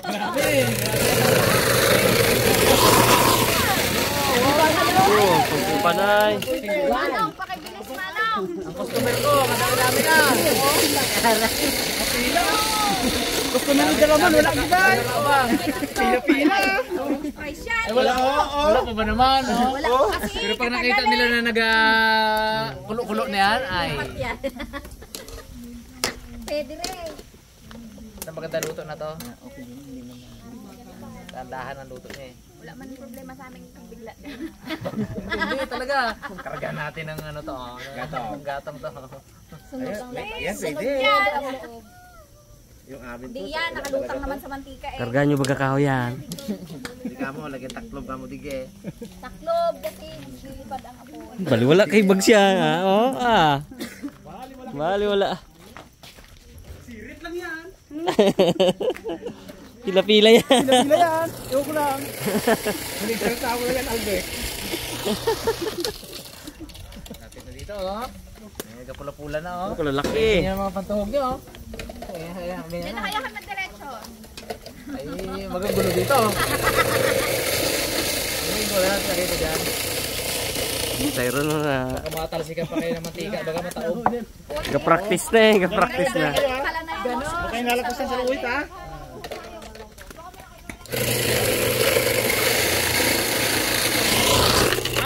Grabe. Panay. Manong, pakibilis Manong. Ang customer ko, madami-dami na. Pila. Customer ko naman, wala kita. Pila-pila. Price yan. Wala pa ba naman? Wala pa kasi. Pero pag nakita nila na nag-kulo-kulo na yan, ay. Pwede rin. Ang maganda luto na to. Tandahan ang luto niya eh. Wala man problema sa amin itong bigla. Hindi talaga. Karga natin ng ano to. Gatong to. Sunog ang Yan, pwede. yan. Yung amin Hindi yan, nakalutang naman sa mantika eh. Karga nyo baga kahoy yan. Hindi ka mo, lagyan taklob ka mo dige. Taklob kasi lilipad ang apo. Baliwala kay bagsiya nga. Oh, Baliwala. Sirit lang yan. Pila-pila yan. Pila-pila yan. Ewan ko lang. Huling tao na yan, Albert. Lapit na dito, oh. May kapula-pula na, oh. Lalaki. Yan ang mga pantuhog niyo, oh. Yan na kaya ka mag-diretso. Ay, magagulo dito. Ay, wala na sa rito dyan. Mayroon na. Baka makatalsikan pa kayo ng mantika, baka mataog. Ga-practice na eh. Ga-practice na. Kala na yun. Huwag kayong lalapasan sa uwit ha.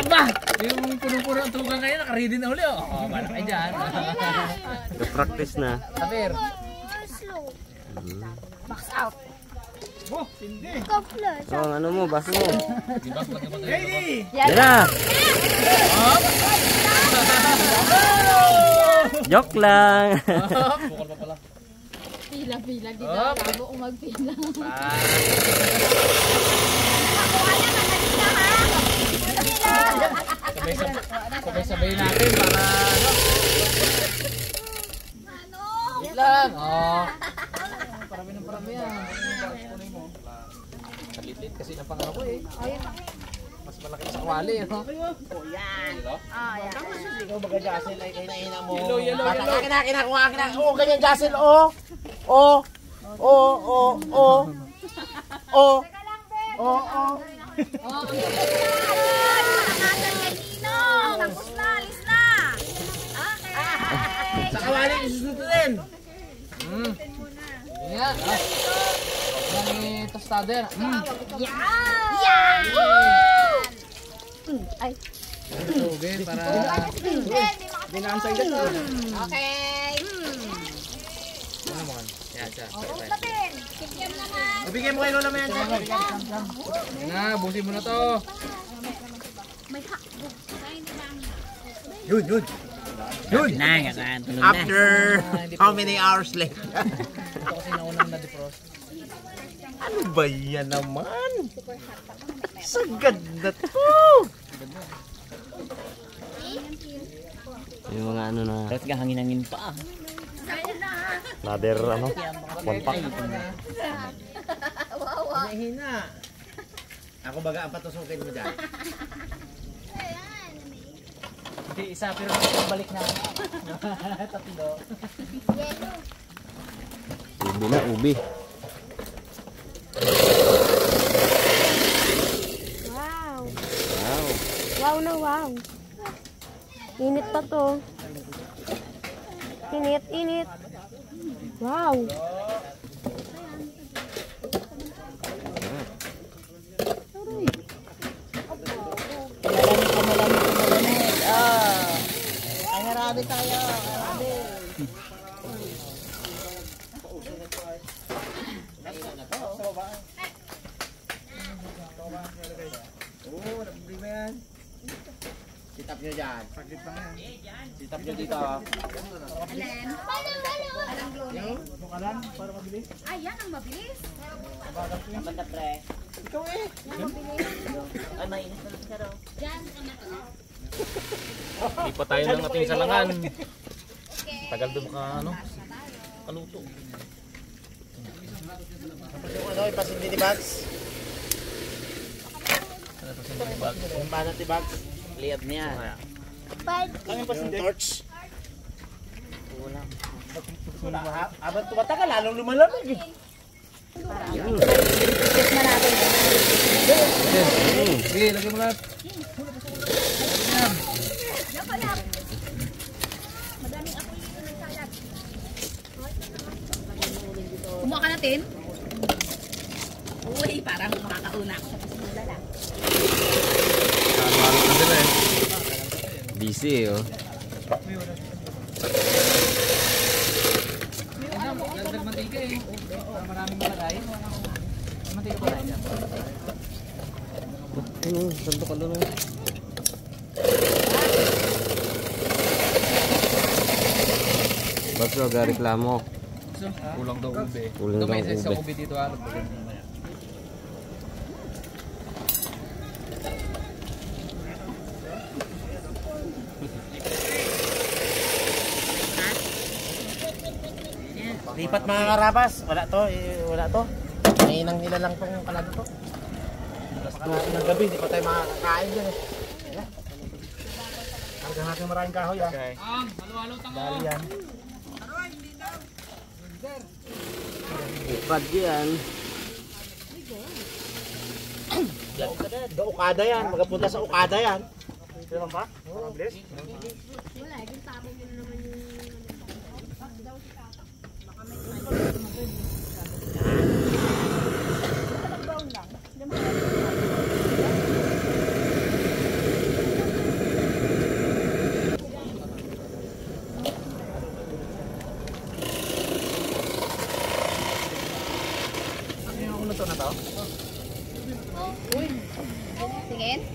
Aba! Yung punong-puno ang tugang kayo, nakaready na uli, oh. Oh, malak kayo dyan. Ga-practice na. Sabir. Box out. Oh, hindi. So, ang ano mo, baso mo. Ready! Yan na! Joke lang! Bukal pa pala. Pila-pila dito. Bago kung magpila. Sabay-sabay natin para ano? Wait lang. Oh. Parami ng parami yan. Kalit-lit kasi ng pangano ko eh. Mas malaki sa kawali. Oh, yan. Yan. Ikaw baga Jassel ay kayo naina mo. Yellow. Kinakuha. Oh, ganyan Jassel. Oh. Oh. Tapos na, alis na. Okay. Sa kawali, isusunod din. Yan. Yan ni tostader. Yan! Ay. Tubig para Dinansay dito. Okay. ano mo kan? Yan siya. Huwag na din. Sikyan naman. Ibigay mo kay Lola mo yan. Na, busin mo na to. May hakbog. Yun. After how many hours later? Ito kasi naunang na-defrost. Ano ba yan naman? Sagad na to. Yung mga ano na. Tapos hangin-hangin pa. Ladder ano? Pompak. Mahina. Ako baga ang patusukin mo dyan. Hindi isa pero balik na. Tatlo. Ubi na, ubi. Wow. Wow na wow. Init pa to. Init. Wow. Malamig. Ay, harabi tayo. Harabi. Sitap nyo dyan. Saglit lang yan. Sitap nyo dito. Alin? Alang glue. Bukalan para mabilis. Ay, yan ang mabilis. Banda pre. Ikaw eh. Ay, mainit na lang siya daw. Hindi pa tayo ng ating salangan. Tagal doon ka ano? Kaluto. Yung ano, ipasindi ni Bags. Yung banat ni Bags. Liab niya. Yung torch. Kulang. Abang tumatagal, lalong lumalamig eh. Tikman natin. Sige, lagyan mo lahat. Kumuha ka natin. Uy, parang makakauna ako sa pasimula. Halo-halo na sila eh. Busy eh oh. Dagdag mantika eh. Para maraming malagay. Mantika pa tayo dyan. Santo ka doon. Ba't reklamo? Kulang daw ube. Kulang daw Ito may isa ube. ube dito ha. Lipat mga karabas. Wala to, wala to. Mainang nila lang tong kalag to. Ng gabi, hindi pa tayo makakakain dyan eh. Hanggang natin maraming kahoy ah. Halo-halo tango. Dahil yan. Bukad yan. Sa ukada yan, magapunta sa ukada yan. Ito naman ba? Mabilis? Wala, yung tabo mo na naman yung... Sige.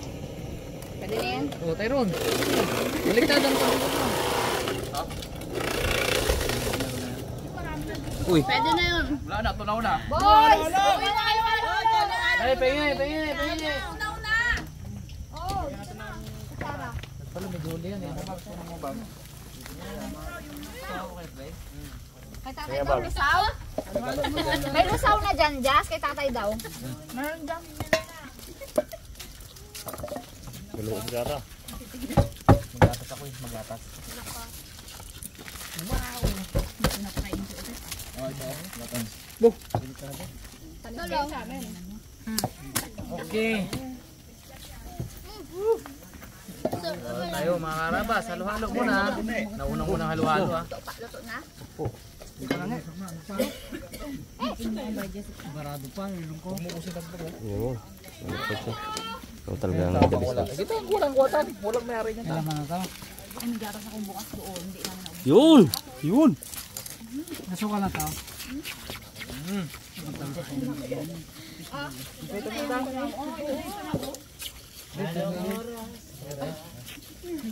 Pwede na yan. Oh, Tyrone. Baliktad ang tanong. Uy. Pwede na yun. Wala na, tunaw na. Boys! Uwi na kayo! Ay, pingay, pingay, pingay. Una! Oh! Tara. Pala, may gulay yan eh. Kay tatay daw, lusaw? May lusaw na dyan, Jazz. Kay tatay daw. Meron dyan. Gulong gara. Magatas ako eh, magatas. Tulong. Okay. Tayo mga karabas, halo-halo muna. Naunang munang halo-halo ha. Luto na. Oo. Ikaw talaga ang nagdabis. Ito, kulang-kulang. Kulang may-ari niya. Yun! Yun! Nasuka na tao.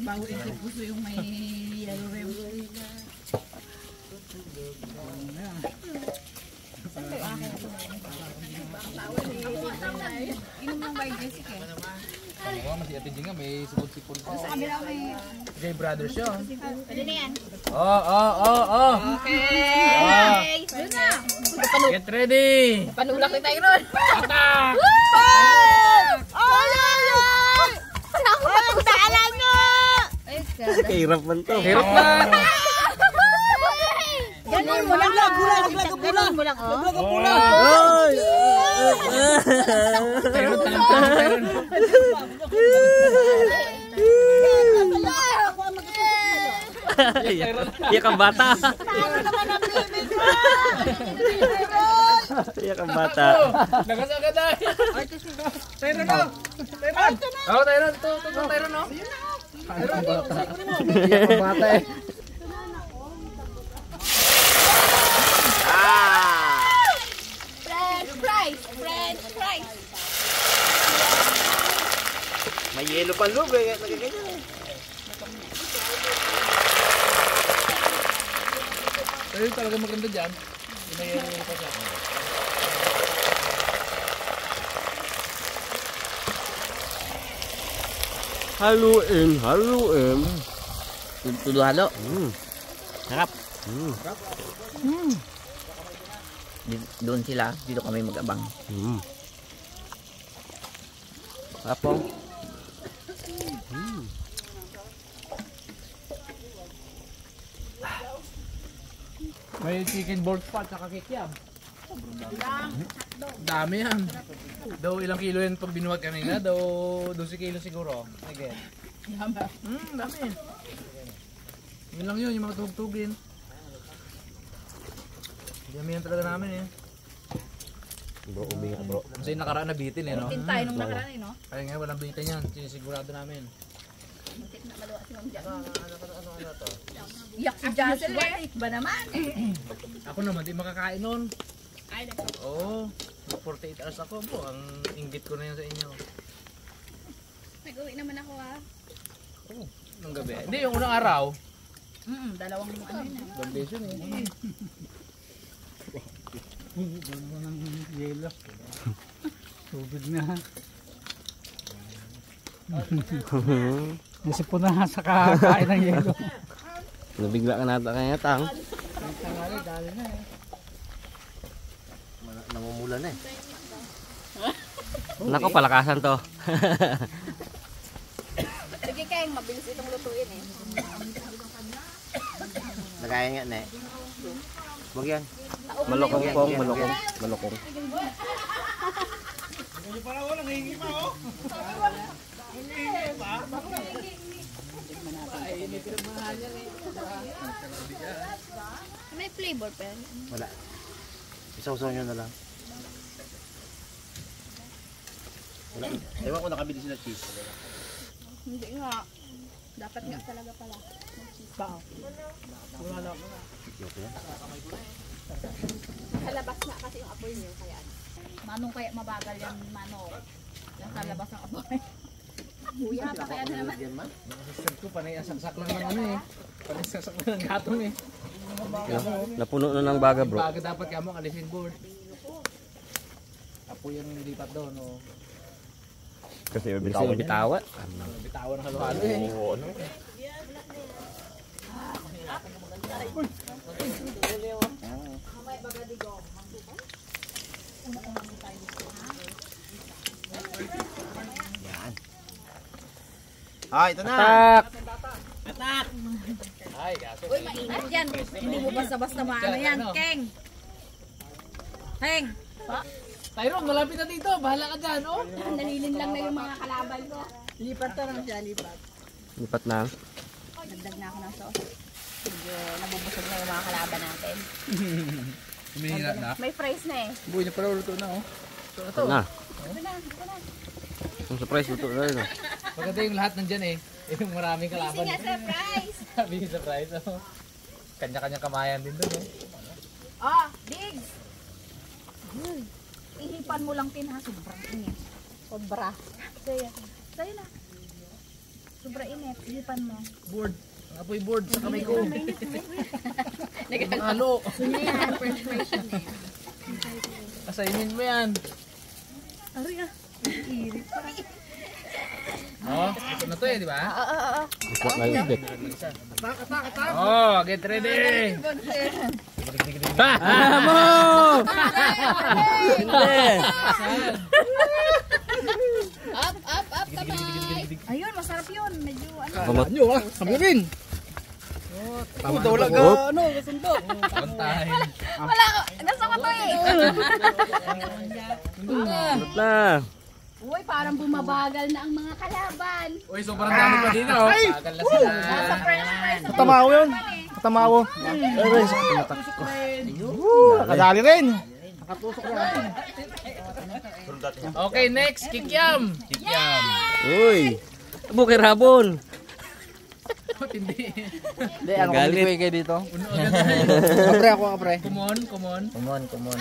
Bago isip puso yung may yellow rim. Inom ng by Jessica. Oo, mas i-attention nga, may sipon-sipon pa. Sa kabila may... J Brothers yun. Pwede na yan. Oh. Okay! Doon na! Get ready! Panulak ni Tyron! Attack! Wala akong matutaalan nyo! Kahirap man to. Hirap na! Ganun mo lang! Ganun mo lang, oh! Ay! Tyron, Tyron. Iyak ang bata. Iyak ang bata. Nagasagad na! Tyron no! Tyron! Oh, Tyron! Ito, Tyron no! Iyak ang bata eh. French fries! May yelo pa loob eh. Nagaganyan eh. Pero yung talaga maganda dyan. May pa siya. Haluin. Tulo halo. Sarap. Doon sila, dito kami mag-abang. Apa? May chicken balls pa, tsaka kikiam. Dami yan. Daw ilang kilo yan pag binuhat kanina? Daw 12 kilo siguro. Again. Dami. Yun lang yun, yung mga tugtugin. Dami yan talaga namin eh. Bro, uminga bro. Kasi yung nakaraan na bitin eh, no? Tin tayo nung nakaraan eh, no? Kaya nga walang bitin yan, sinisigurado namin. Muntik na maluwa si Ma'am Jan. Iyak si Jassel eh. Ba naman? Ako naman, di makakain nun. Oo, 48 hours ako po. Ang inggit ko na yan sa inyo. Nag-uwi naman ako ha. Nung gabi. Hindi, yung unang araw. Dalawang ano yun ah. Foundation eh. Tubig na. Nasipon na sa kakain ng yelo. Nabigla ka nata kaya tang. Namumula na eh. Nako, palakasan to. Sige Keng, mabilis itong lutuin eh. Nagaya nga na eh. Huwag yan. Malokong pong, malokong. Malokong. May flavor pa yan. Wala. Isaw-saw nyo na lang. Wala. Ewan ko nakabili sila cheese. Hindi nga. Dapat nga talaga pala. Joke yan. Sa labas nga kasi yung apoy niyo. Kaya manong kaya mabagal yan manong. Yung sa labas ng apoy. Kuya, pa kaya na naman. Yan man. Sister ko, panay saksak lang ng ano eh. Panay saksak lang ng gatong eh. Napuno na ng baga, bro. Baga dapat kamo alisin board. Apo yung lipat doon, no? Kasi bitawan. Bitawan. Bitawan ng halo-halo eh. Oo, ano? Yan. Ah, ito na. Tak! Ay, gaso. Uy, mainit yan. Hindi mo basta-basta maano yan. Keng! Keng! Tyrone, malapit na dito. Bahala ka dyan, oh. Nalilin lang na yung mga kalaban ko. Lipat na lang siya, lipat. Lipat na. Nagdag na ako ng sauce. Medyo nabubusog na yung mga kalaban natin. Humihina na. May fries na eh. Buhay na pala luto na, oh. Ito na. Ito na, ito na. Yung surprise luto na rin. Maganda yung lahat nandyan eh. Yung maraming Busy kalaban. nga surprise! Sabi yung surprise, oh. Kanya-kanya kamayan din doon, oh. Oh, Diggs! Ihipan mo lang tin ha, sobrang init. Sobra. Sa'yo na. Sobrang init, ihipan mo. Board. Ang apoy board sa kamay ko. Ibang halo. Yan, perspiration eh. Assignment mo yan. Aray ah. Irit pa. Oh, ito na to eh, di ba? Ito na yung stick. Oh, get ready. Mo! Hindi! Up, kamay. Ayun, masarap yun. Medyo ano. Kumot. Nyo ah, kami rin. Tama na Talaga, ano, kasundo. Pantahin. Wala ko. Gusto ko to eh. Kumot na. Uy, parang bumabagal na ang mga kalaban. Uy, sobrang dami pa dito, oh. Bagal na sila. Nasa french fries. Katamawo yun. Katamawo. Nakadali rin. Okay, next, kikiam. Kikiam. Uy! Bukir habon. Hindi. Hindi, ano kung Galit. hindi kayo dito? Puno agad na. Kapre ako, kapre. Kumon, kumon. Kumon.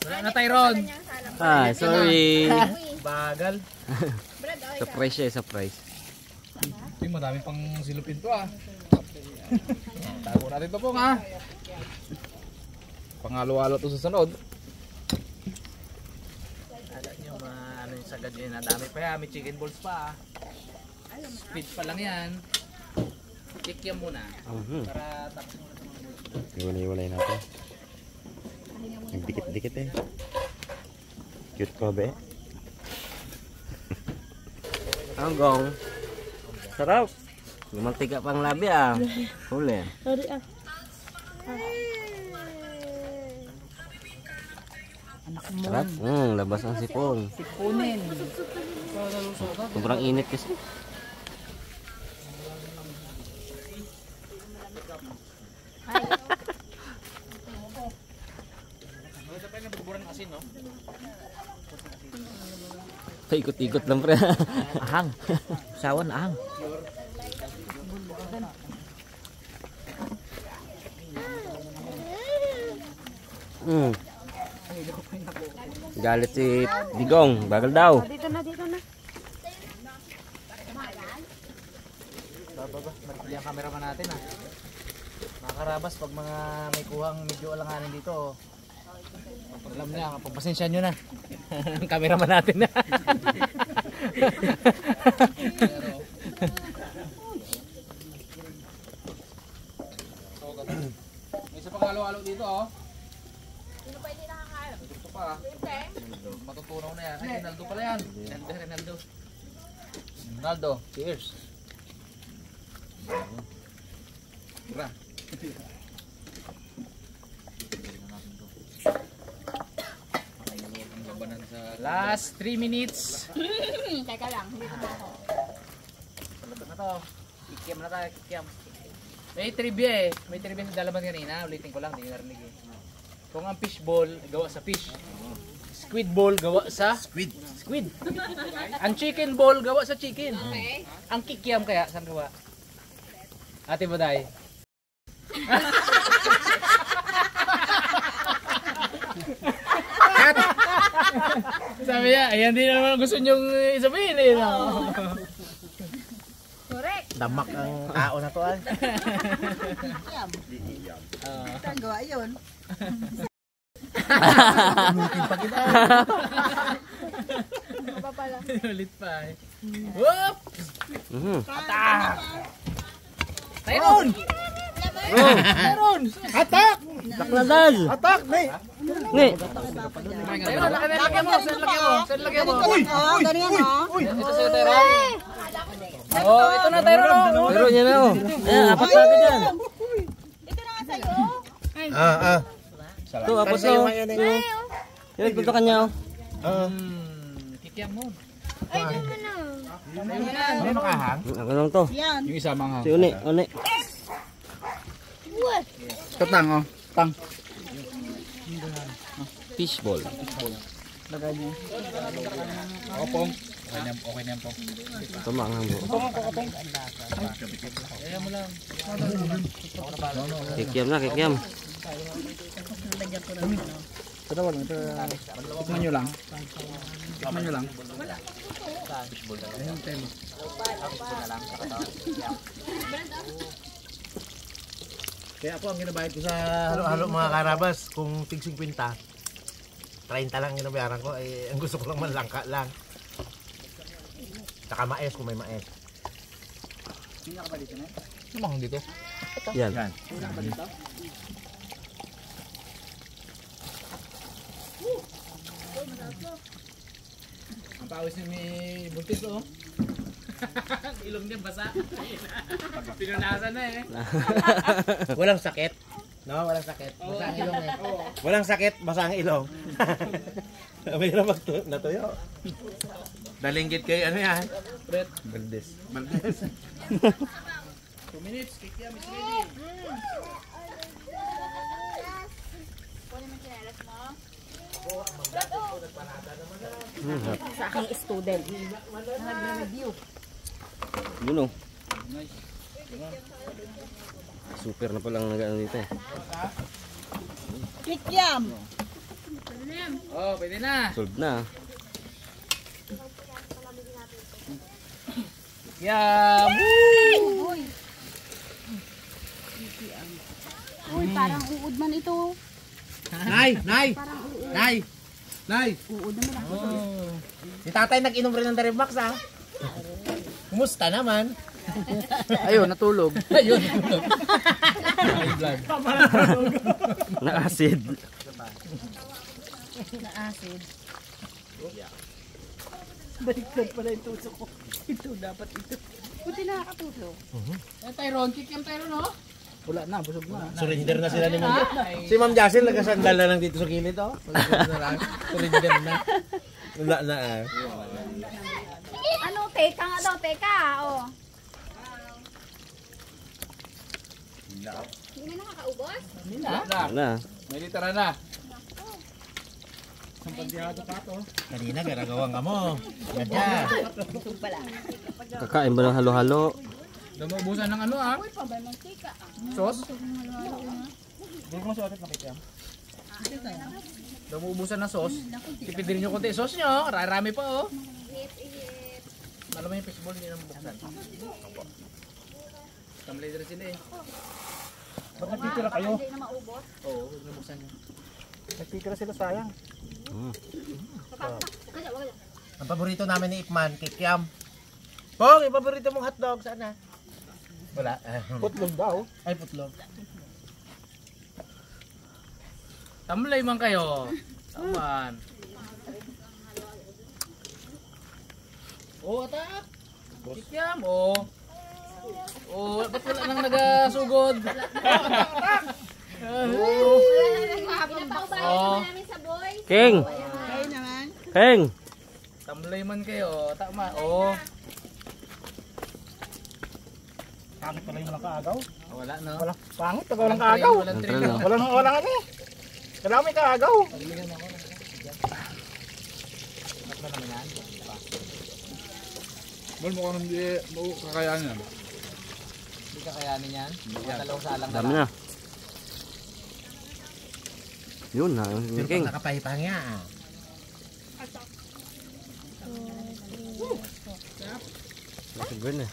Wala na Tyrone. Ah, sorry. Bagal. Surprise siya, surprise. Uy, madami pang silupin to ah. Tago natin to pong ha. Pangalo-alo to sa sunod. Alam nyo, ano yung sagad yun. Dami pa yan. May chicken balls pa ah. Speed pa lang yan. Kikiam muna. Para tapos muna sa mga balls. Iwalay natin. Nagdikit-dikit eh. Cute ko be. Anggong. Sarap. Lumantika pang labi ah. Huli. Sorry ah. Sarap. Labas ang sipon. Sipunin. Sobrang init kasi. Ikot-ikot lang pre. Ahang. Sawan ahang. Galit si Digong. Bagal daw. Dito na. Mali ang cameraman natin ah. Mga karabas, pag mga may kuhang medyo alanganin dito, alam niya, pagpasensya nyo na. Ang cameraman natin na. May isa pang halo-halo dito oh. Sino pa hindi nakakain? Ito pa. Matutunaw na yan. Ay, Rinaldo pala yan. Rinaldo. Ronaldo, cheers. Tara. Last 3 minutes. Teka lang, hindi ko ako. Salapit na to. Kikiam na tayo, kikiam. May trivia eh. May trivia sa dalaman kanina. Ulitin ko lang, hindi narinig eh. Kung ang fish ball, gawa sa fish. Squid ball, gawa sa squid. Ang chicken ball, gawa sa chicken. Okay. Ang kikiam kaya, saan gawa? Ate Baday. Sabi niya, ayan din naman gusto niyong isabihin eh. No? Correct. Damak ang tao na to ah. Saan gawa yun? Ano pa pala? Ulit pa eh. Whoop! Ata! Tyron! Tyron! Atak! Bakladal! Atak! Nay! Ni. Tyron, laki mo! Saan laki mo? Saan laki mo? Oo, ganyan o. Ito si Tyron. Oh, ito na Tyron oh. Pero niya na oh. Ayan, apat na agad yan. Ito na nga sa'yo. Ito, apat na oh. Yan, ito kanya oh. Kikiam mo. Ay, dyan mo na. Ano makahang? Ako lang to. Yan. Yung isa mga. Si Uni, Uni. Ito tang, oh. Tang. Fishball. Opong. Okay na yan po. Ito maanghang bro. Kaya mo lang. Kikiam na, kikiam. Ito wala. Ito, tikman nyo lang. Tikman nyo lang. Kaya ako ang ginabayad ko sa halo-halo mga karabas, kung tig 50, 30 lang ginabayaran ko, eh, ang gusto ko lang malangka lang. Saka maes kung may maes. Sumang dito. Yan. Ang pawis niya may buntis oh. Ilong niya basa. Pinunasan na eh. Walang sakit. No, walang sakit. Basa ang ilong eh. Walang sakit, basa ang ilong. Mayroon natuyo. Dalinggit kayo ano yan? Fred. Baldes. 2 minutes. Kikiam is ready. Kunin mo chinelas mo. Sa aking student. Nag-review. Yun oh. Super na palang nag-ano dito eh. Kikiam. Oh, pwede na. Solved na. Kikiam. Uy, parang uod man ito. Nay! Nay! Nay! Nay! Uod naman ako. Si tatay nag-inom rin ng Darimax ha? Kumusta naman? Ayun, natulog. Ayun. Na-acid. Na-acid. Baliktad pala yung tuso ko. Ito, dapat ito. Buti nakakatulog. Tyron, kikiam Tyron oh. Wala na, busog na. Surrender na sila ni Ma'am. Si Ma'am Jacel nagkasandal na lang dito sa kilid, oh. Surrender na. Wala na, ah. Ano, teka nga daw, teka. Oh. Hindi na nakakaubos? Na. May litera na. Kanina, garagawang ka mo. Gadya. Kakain ba ng halo-halo? Dumaubusan ng ano ah. Sauce? Dumaubusan ng sauce. Tipid nyo konti sauce nyo. Rarami pa oh. Alam mo yung fishball hindi naman buksan. Tamlay din sila eh. Ba't nagtitira kayo? Hindi na maubos. Oo, huwag na buksan nyo. Nagtitira sila, sayang. Ang paborito namin ni Ipman, kikiam. Pong, yung paborito mong hotdog, saan na? Wala. Putlog daw. Ay, putlog. Tamlay man kayo. Taman. Oh, atak. Kikiam, oh. Oh, ba't wala nang nagasugod? Oh. King! Kayo naman. King! Tamlay man kayo. Tama, oh. Pangit pala yung walang kaagaw. Oh, wala no. Wala, pangit, pag walang kaagaw. Walang Neutral trail. lang. Walang ano eh. Kailangan may kaagaw. Bol, mukhang hindi kakayanin yan. Hindi kakayanin yan. Matalaw sa alang Dami na. Yun na, Pero King. pag nakapahipang niya. Nakagawin na.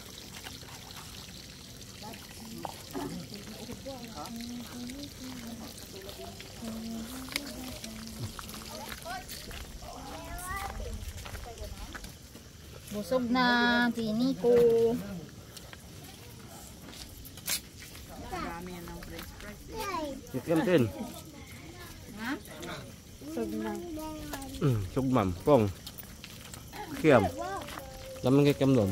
Busog na, tini ko. Kikiam din. Sugmam, Pong. Kiam. Lamang kikiam doon.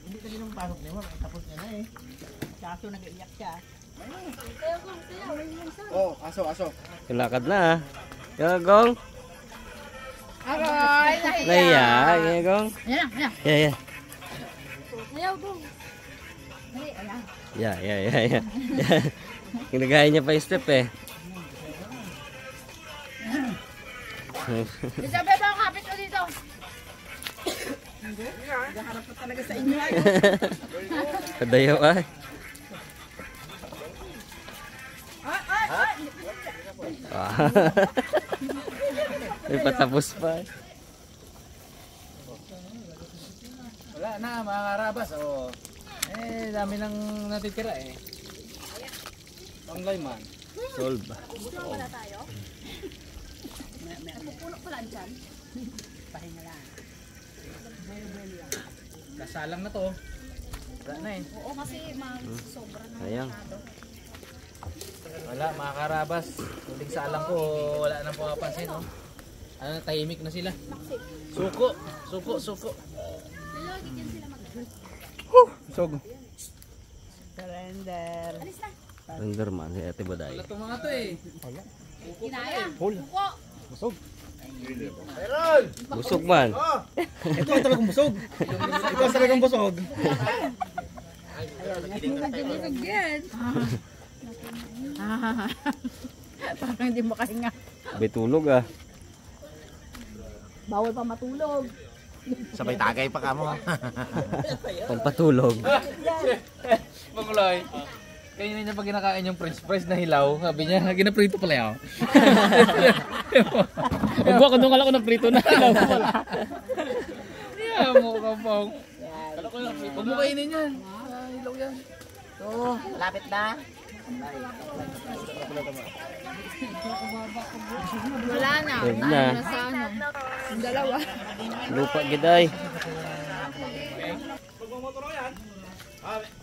Hindi kasi nung pasok niya, tapos niya na eh. Kaso nag-iyak siya. Oh, aso. Kilakad na ah. Gagong. Aray, Naiya, gagong. Yan na. Yeah. Ayaw, go. Dali, ayan. Yeah. Kinagaya niya pa yung step eh. Isabi ba ang kapit mo dito? Harap pa talaga sa inyo. Kadayaw ah. May patapos pa. Wala na, mga karabas. Oh. Eh, dami nang natitira eh. Tamlay man. Solve. Pupuno ko lang dyan. Kasalang na to. Wala na eh. Oo, kasi sobra na. Sayang. Wala, mga karabas. Huling sa alam ko, wala nang pumapansin. Oh. Ano, tahimik na sila. Suko. Sog. Surrender. Renderman si Ate Baday. Wala itong mga to eh. Kinaya. Hol. Buko. Busog. Busog man. Ito ang talagang busog. Ito ang talagang busog. Parang hindi makahinga. Betulog ah. Bawal pa matulog. Sabay tagay pa ka mo. Pampatulog. Mangloy. Kanina niya pag kinakain yung french fries na hilaw, sabi niya, ginaprito pala yaw. Huwag ko nung ko na prito na hilaw pala. Yeah, mo ka pong. Huwag mo kainin yan. Hilaw yan. Oh, lapit na. Wala na. Wala na. Ano na sa ano. Yung dalawa. Lupa giday.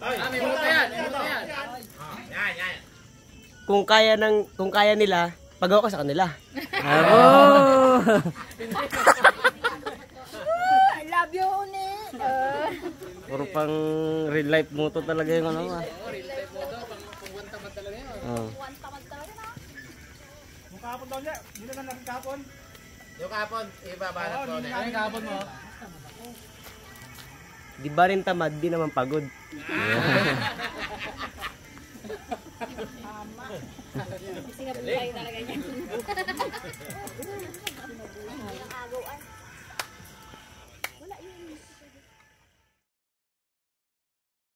May multa yan. May multa yan. Kung kaya nila, pagawa ko sa kanila. Oh! I love you, Uni. Puro pang real life moto talaga yung ano ah. Real life mo to. Pang tamad talaga yun. Oh. Yung kapon, ibabanat ko na. Ano yung kahapon mo? Di ba rin tamad, di naman pagod. Kasi nga buhay talaga niya.